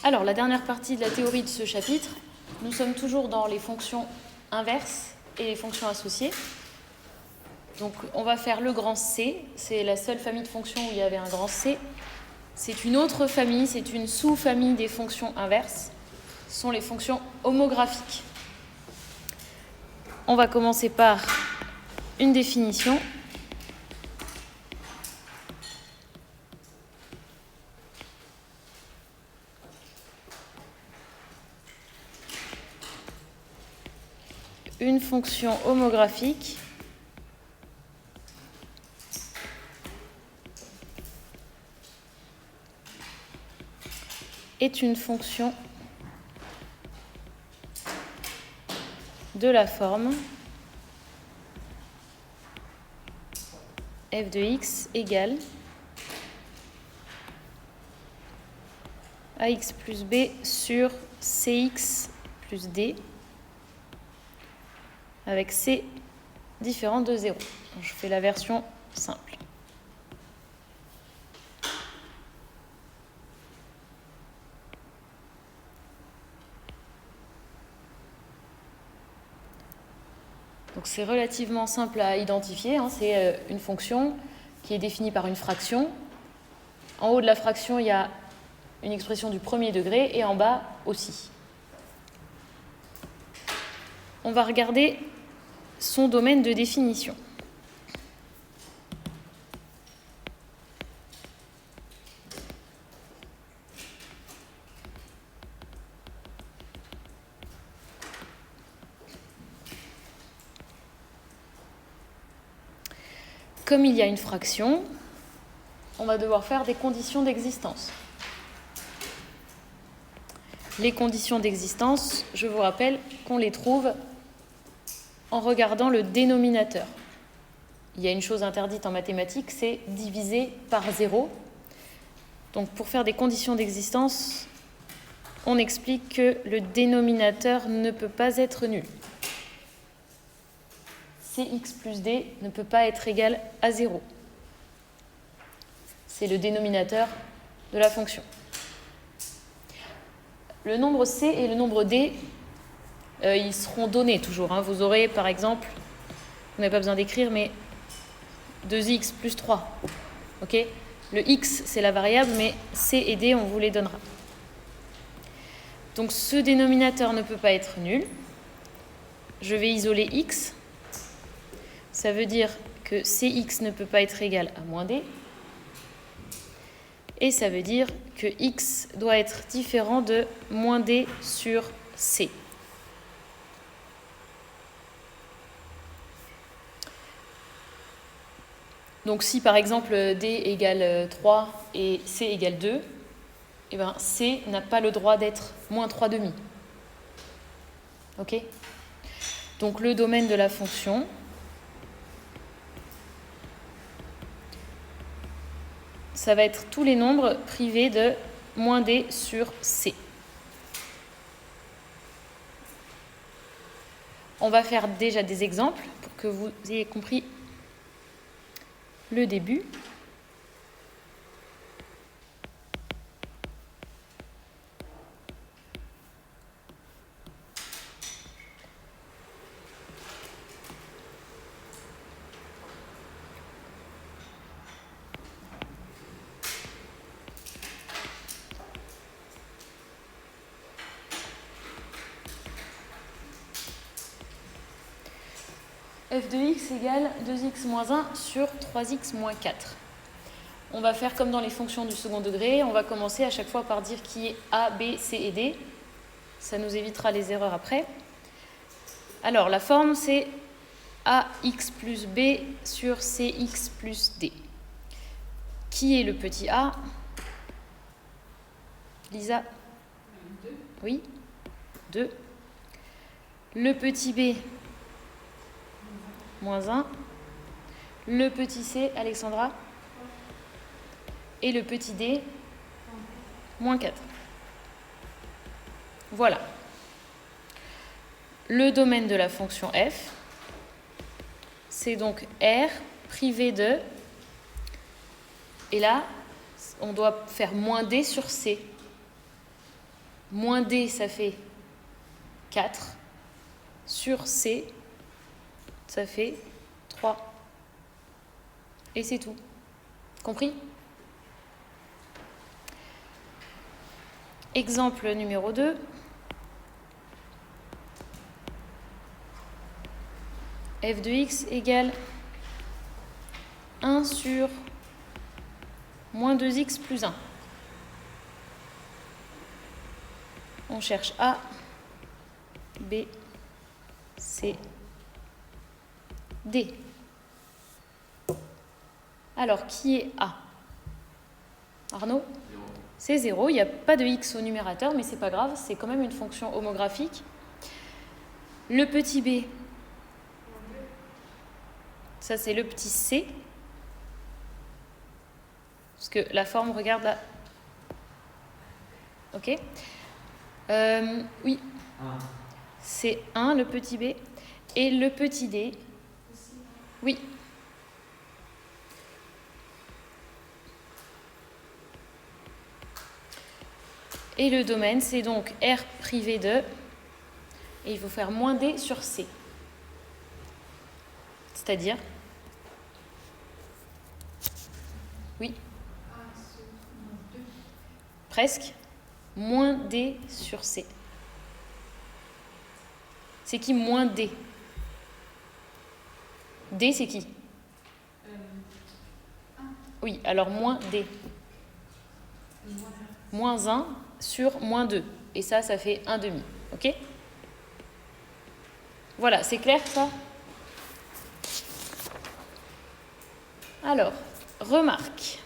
Alors, la dernière partie de la théorie de ce chapitre, nous sommes toujours dans les fonctions inverses et les fonctions associées. Donc, on va faire le grand C. C'est la seule famille de fonctions où il y avait un grand C. C'est une autre famille, c'est une sous-famille des fonctions inverses. Ce sont les fonctions homographiques. On va commencer par une définition. Une fonction homographique est une fonction de la forme f de x égale ax plus b sur cx plus d avec c différent de 0. Donc, je fais la version simple. Donc c'est relativement simple à identifier, hein. C'est une fonction qui est définie par une fraction. En haut de la fraction, il y a une expression du premier degré et en bas aussi. On va regarder son domaine de définition. Comme il y a une fraction, on va devoir faire des conditions d'existence. Les conditions d'existence, je vous rappelle qu'on les trouve en regardant le dénominateur. Il y a une chose interdite en mathématiques, c'est diviser par 0. Donc pour faire des conditions d'existence, on explique que le dénominateur ne peut pas être nul. Cx plus d ne peut pas être égal à 0. C'est le dénominateur de la fonction. Le nombre c et le nombre d, ils seront donnés toujours, hein. Vous aurez par exemple, vous n'avez pas besoin d'écrire, mais 2x plus 3. Okay, le x, c'est la variable, mais c et d, on vous les donnera. Donc ce dénominateur ne peut pas être nul. Je vais isoler x. Ça veut dire que cx ne peut pas être égal à moins d. Et ça veut dire que x doit être différent de moins d sur c. Donc si par exemple d égale 3 et c égale 2, eh bien c n'a pas le droit d'être moins 3 demi. Ok ? Donc le domaine de la fonction, ça va être tous les nombres privés de moins d sur c. On va faire déjà des exemples pour que vous ayez compris le début. f de x égale 2x moins 1 sur 3x moins 4. On va faire comme dans les fonctions du second degré. On va commencer à chaque fois par dire qui est a, b, c et d. Ça nous évitera les erreurs après. Alors, la forme, c'est ax plus b sur cx plus d. Qui est le petit a? Lisa? 2. Oui, 2. Le petit b? Moins 1. Le petit c, Alexandra? Et le petit d? Moins 4. Voilà. Le domaine de la fonction f, c'est donc R privé de, et là, on doit faire moins D sur C. moins D, ça fait 4. Sur C, ça fait 3. Et c'est tout. Compris? Exemple numéro 2. F de x égale 1 sur moins 2x plus 1. On cherche A, B, C, D. Alors, qui est A? Arnaud? C'est 0. Il n'y a pas de x au numérateur, mais c'est pas grave, c'est quand même une fonction homographique. Le petit b, ça c'est le petit c. Parce que la forme, regarde là. Ok. Oui. C'est 1, le petit b. Et le petit d. Oui. Et le domaine, c'est donc R privé de, et il faut faire moins D sur C. C'est-à-dire? Oui. Presque. Moins D sur C. C'est qui moins D? D, c'est qui? Oui, alors moins D. Moins 1 sur moins 2. Et ça fait 1 demi. Ok? Voilà, c'est clair ça? Alors, remarque.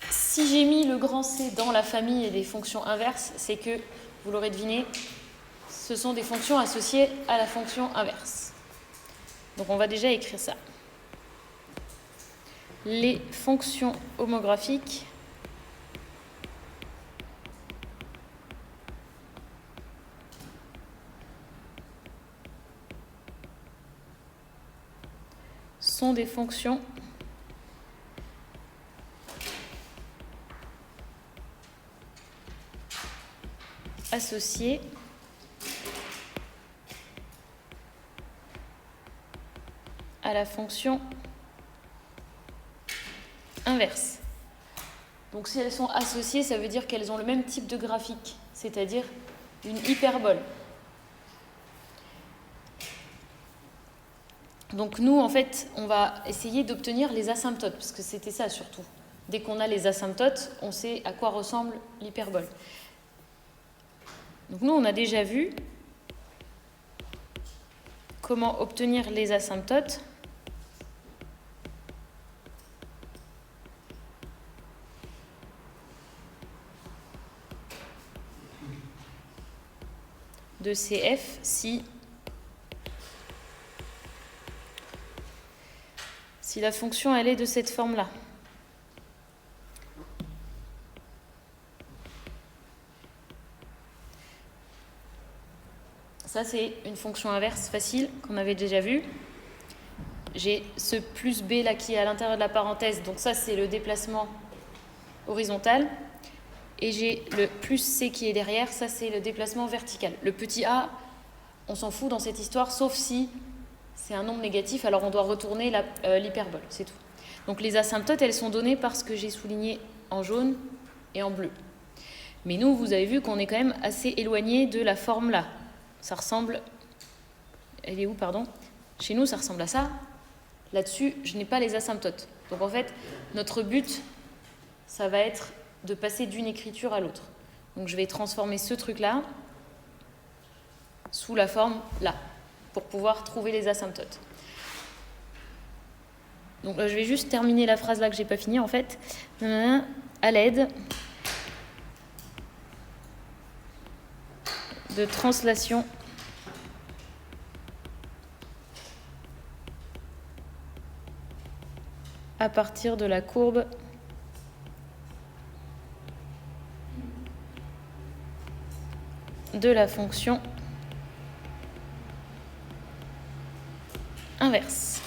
Si j'ai mis le grand C dans la famille des fonctions inverses, c'est que, vous l'aurez deviné, ce sont des fonctions associées à la fonction inverse. Donc on va déjà écrire ça. Les fonctions homographiques sont des fonctions associées à la fonction inverse. Donc si elles sont associées, ça veut dire qu'elles ont le même type de graphique, c'est-à-dire une hyperbole. Donc nous, en fait, on va essayer d'obtenir les asymptotes, parce que c'était ça surtout. Dès qu'on a les asymptotes, on sait à quoi ressemble l'hyperbole. Donc nous, on a déjà vu comment obtenir les asymptotes de CF si la fonction elle est de cette forme-là. Ça, c'est une fonction inverse facile qu'on avait déjà vue. J'ai ce plus b là qui est à l'intérieur de la parenthèse, donc ça, c'est le déplacement horizontal. Et j'ai le plus c qui est derrière, ça, c'est le déplacement vertical. Le petit a, on s'en fout dans cette histoire, sauf si c'est un nombre négatif, alors on doit retourner l'hyperbole, c'est tout. Donc les asymptotes, elles sont données par ce que j'ai souligné en jaune et en bleu. Mais nous, vous avez vu qu'on est quand même assez éloigné de la forme là. Ça ressemble... Elle est où, pardon? Chez nous, ça ressemble à ça. Là-dessus, je n'ai pas les asymptotes. Donc en fait, notre but, ça va être de passer d'une écriture à l'autre. Donc je vais transformer ce truc-là sous la forme là, pour pouvoir trouver les asymptotes. Donc là, je vais juste terminer la phrase là que j'ai pas finie en fait. À l'aide de translation à partir de la courbe de la fonction inverse.